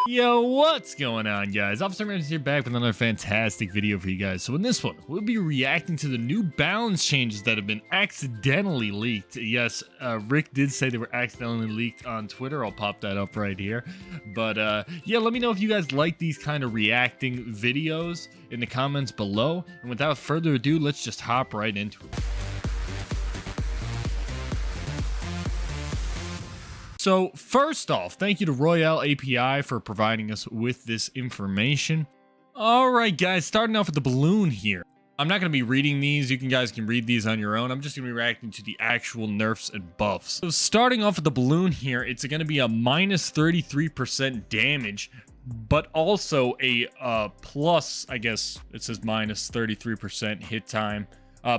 Yo, what's going on, guys? Officer Rams here, back with another fantastic video for you guys. So in this one, we'll be reacting to the new balance changes that have been accidentally leaked. Yes, Rick did say they were accidentally leaked on Twitter. I'll pop that up right here. But yeah, let me know if you guys like these kind of reacting videos in the comments below. And without further ado, let's just hop right into it. So first off, thank you to Royale API for providing us with this information. All right, guys, starting off with the balloon here. I'm not going to be reading these. You guys can read these on your own. I'm just going to be reacting to the actual nerfs and buffs. So starting off with the balloon here, it's going to be a minus 33% damage, but also a plus, I guess it says minus 33% hit time.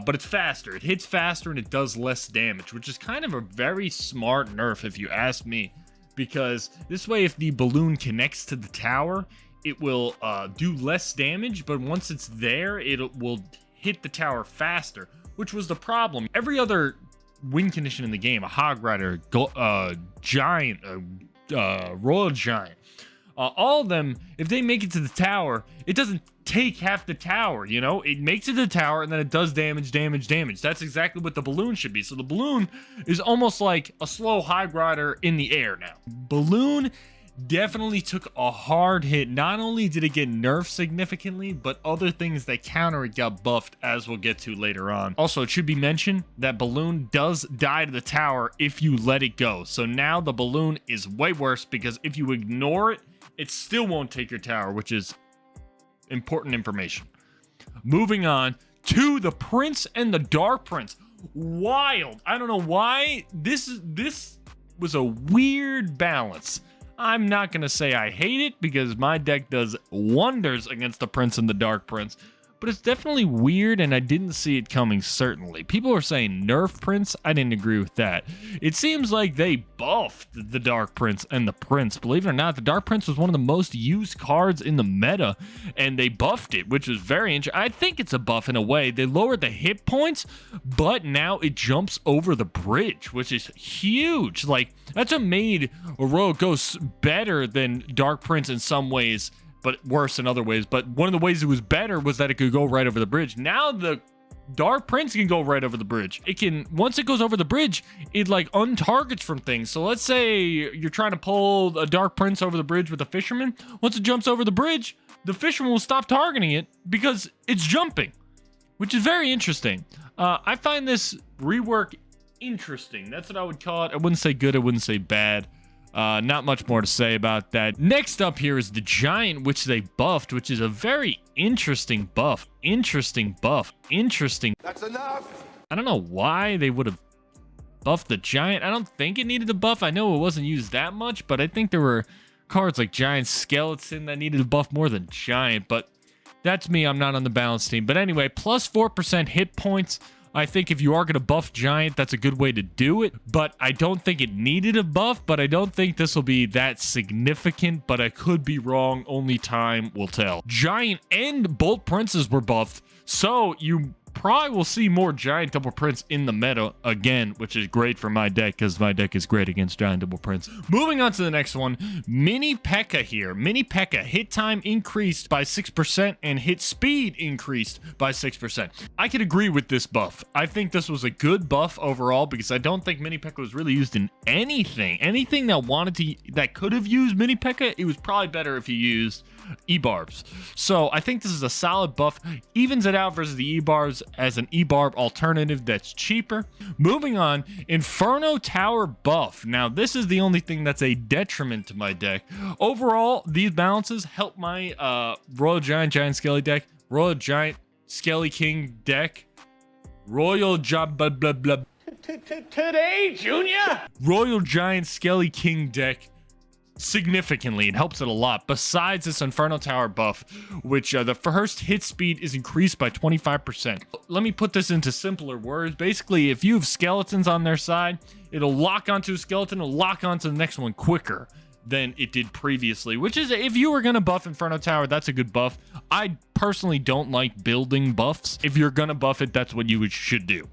But it's faster. It hits faster and it does less damage, which is kind of a very smart nerf if you ask me. Because this way, if the balloon connects to the tower, it will do less damage, but once it's there, it will hit the tower faster, which was the problem. Every other win condition in the game, a Hog Rider, Giant, Royal Giant, all of them, if they make it to the tower, it doesn't take half the tower, you know? It makes it to the tower and then it does damage. That's exactly what the balloon should be. So the balloon is almost like a slow Hog Rider in the air now. Balloon definitely took a hard hit. Not only did it get nerfed significantly, but other things that counter it got buffed, as we'll get to later on. Also, it should be mentioned that balloon does die to the tower if you let it go. So now the balloon is way worse because if you ignore it, it still won't take your tower, which is important information. Moving on to the Prince and the Dark Prince. Wild. I don't know why. This was a weird balance. I'm not going to say I hate it because my deck does wonders against the Prince and the Dark Prince, but it's definitely weird and I didn't see it coming, certainly. People are saying Nerf Prince. I didn't agree with that. It seems like they buffed the Dark Prince and the Prince. Believe it or not, the Dark Prince was one of the most used cards in the meta, and they buffed it, which was very interesting. I think it's a buff in a way. They lowered the hit points, but now it jumps over the bridge, which is huge. Like, that's what made a Royal Ghost better than Dark Prince in some ways, but worse in other ways. But one of the ways it was better was that it could go right over the bridge. Now the Dark Prince can go right over the bridge. It can, once it goes over the bridge, it like untargets from things. So let's say you're trying to pull a Dark Prince over the bridge with a fisherman. Once it jumps over the bridge, the fisherman will stop targeting it because it's jumping, which is very interesting. I find this rework interesting. That's what I would call it. I wouldn't say good. I wouldn't say bad. Not much more to say about that. Next up here is the Giant, which they buffed, which is a very interesting buff. Interesting. That's enough. I don't know why they would have buffed the Giant. I don't think it needed a buff. I know it wasn't used that much, but I think there were cards like Giant Skeleton that needed a buff more than Giant, but that's me. I'm not on the balance team. But anyway, plus 4% hit points. I think if you are going to buff Giant, that's a good way to do it, but I don't think it needed a buff, but I don't think this will be that significant, but I could be wrong. Only time will tell. Giant and Bolt Princes were buffed, so you probably will see more Giant Double Prince in the meta again, which is great for my deck because my deck is great against Giant Double Prince. Moving on to the next one, Mini Pekka here. Mini Pekka, hit time increased by 6% and hit speed increased by 6%. I could agree with this buff. I think this was a good buff overall because I don't think Mini Pekka was really used in anything. Anything that could have used Mini Pekka, it was probably better if you used E-Barbs. So I think this is a solid buff. Evens it out versus the E-Barbs as an E-Barb alternative that's cheaper. Moving on, Inferno Tower buff. Now this is the only thing that's a detriment to my deck. Overall, these balances help my Royal Giant Skelly deck, Royal Giant Skelly King deck, Royal Today, Junior! Royal Giant Skelly King deck significantly. It helps it a lot. Besides this Inferno Tower buff, which the first hit speed is increased by 25%. Let me put this into simpler words. Basically, if you have skeletons on their side, it'll lock onto a skeleton, it'll lock onto the next one quicker than it did previously, which is, if you were going to buff Inferno Tower, that's a good buff. I personally don't like building buffs. If you're going to buff it, that's what you should do.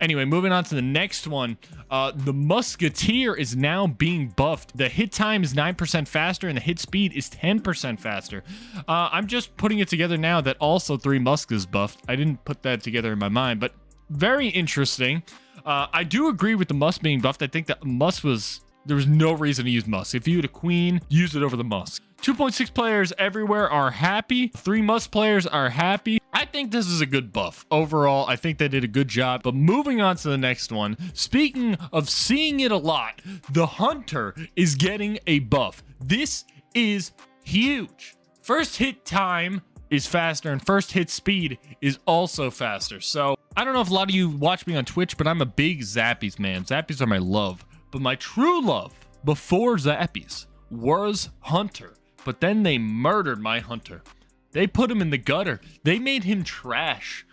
Anyway, moving on to the next one. The Musketeer is now being buffed. The hit time is 9% faster and the hit speed is 10% faster. I'm just putting it together now that also 3 Musk is buffed. I didn't put that together in my mind, but very interesting. I do agree with the Musk being buffed. I think that Musk was... There was no reason to use Musk. If you had a Queen, use it over the Musk. 2.6 players everywhere are happy. 3 Musk players are happy. I think this is a good buff. Overall, I think they did a good job. But moving on to the next one. Speaking of seeing it a lot, the Hunter is getting a buff. This is huge. First hit time is faster and first hit speed is also faster. So I don't know if a lot of you watch me on Twitch, but I'm a big Zappies man. Zappies are my love. But my true love before Zappies was Hunter. But then they murdered my Hunter. They put him in the gutter. They made him trash.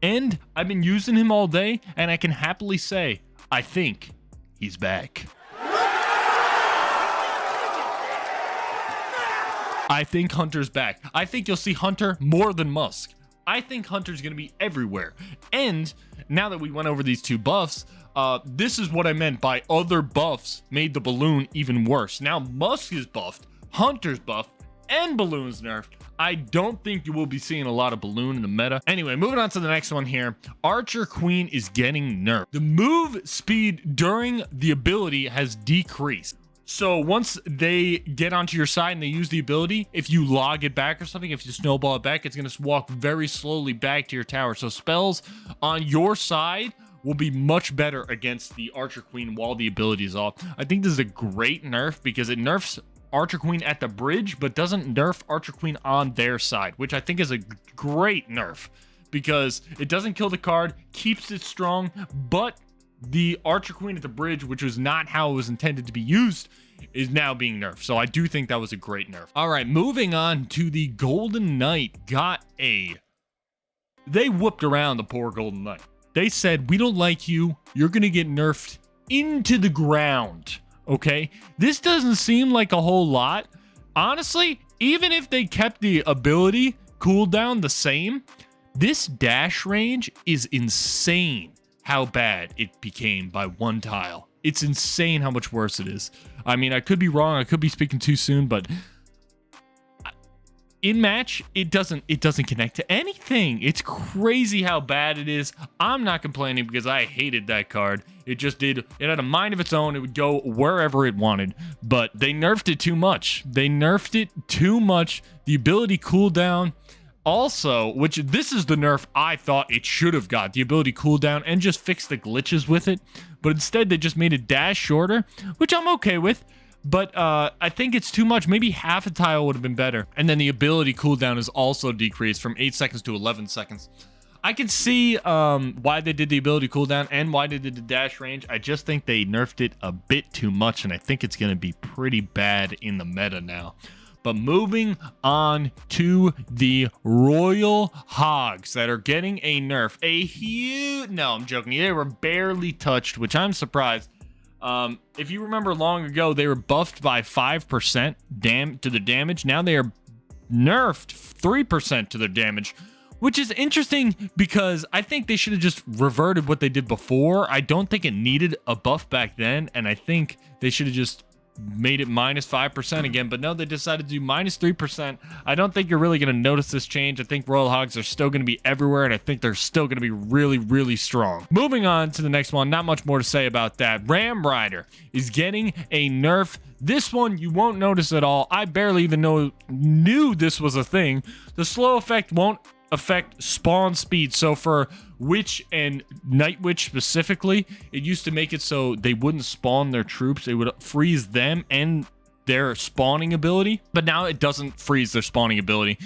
And I've been using him all day, and I can happily say, I think he's back. I think Hunter's back. I think you'll see Hunter more than Musk. I think Hunter's going to be everywhere. And now that we went over these 2 buffs, this is what I meant by other buffs made the balloon even worse. Now Musk is buffed, Hunter's buffed, and balloon's nerfed. I don't think you will be seeing a lot of balloon in the meta. Anyway, moving on to the next one here. Archer Queen is getting nerfed. The move speed during the ability has decreased. So once they get onto your side and they use the ability, if you log it back or something, if you snowball it back, it's going to walk very slowly back to your tower. So spells on your side will be much better against the Archer Queen while the ability is off. I think this is a great nerf because it nerfs Archer Queen at the bridge, but doesn't nerf Archer Queen on their side, which I think is a great nerf because it doesn't kill the card, keeps it strong, but the Archer Queen at the bridge, which was not how it was intended to be used, is now being nerfed. So I do think that was a great nerf. All right, moving on to the Golden Knight. They whooped around the poor Golden Knight. They said, we don't like you. You're going to get nerfed into the ground. Okay? This doesn't seem like a whole lot. Honestly, even if they kept the ability cooldown the same, this dash range is insane how bad it became by 1 tile. It's insane how much worse it is. I mean, I could be wrong. I could be speaking too soon, but in match, it doesn't connect to anything. It's crazy how bad it is. I'm not complaining because I hated that card. It had a mind of its own. It would go wherever it wanted, but they nerfed it too much. The ability cooldown also, which this is the nerf I thought it should have got, the ability cooldown, and just fix the glitches with it. But instead, they just made it dash shorter, which I'm okay with. But I think it's too much. Maybe half a tile would have been better. And then the ability cooldown is also decreased from 8 seconds to 11 seconds. I can see why they did the ability cooldown and why they did the dash range. I just think they nerfed it a bit too much, and I think it's going to be pretty bad in the meta now. But moving on to the Royal Hogs that are getting a nerf. No, I'm joking. They were barely touched, which I'm surprised. If you remember long ago, they were buffed by 5% to the damage. Now they are nerfed 3% to their damage, which is interesting because I think they should have just reverted what they did before. I don't think it needed a buff back then, and I think they should have just made it minus 5% again, but no, they decided to do minus 3%. I don't think you're really going to notice this change. I think Royal Hogs are still going to be everywhere, and I think they're still going to be really, really strong. Moving on to the next one, not much more to say about that. Ram Rider is getting a nerf. This one you won't notice at all. I barely even knew this was a thing. The slow effect won't affect spawn speed. So for Witch and Night Witch specifically, it used to make it so they wouldn't spawn their troops. It would freeze them and their spawning ability, but now it doesn't freeze their spawning ability.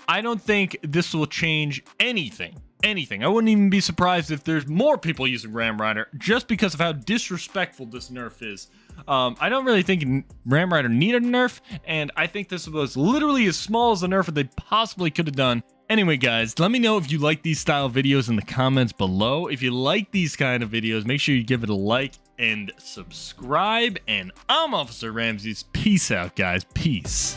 I don't think this will change anything. I wouldn't even be surprised if there's more people using Ram Rider just because of how disrespectful this nerf is. I don't really think Ram Rider needed a nerf, and I think this was literally as small as the nerf that they possibly could have done. Anyway, guys, let me know if you like these style videos in the comments below. If you like these kind of videos, make sure you give it a like and subscribe. And I'm Officer Ramses. Peace out, guys. Peace.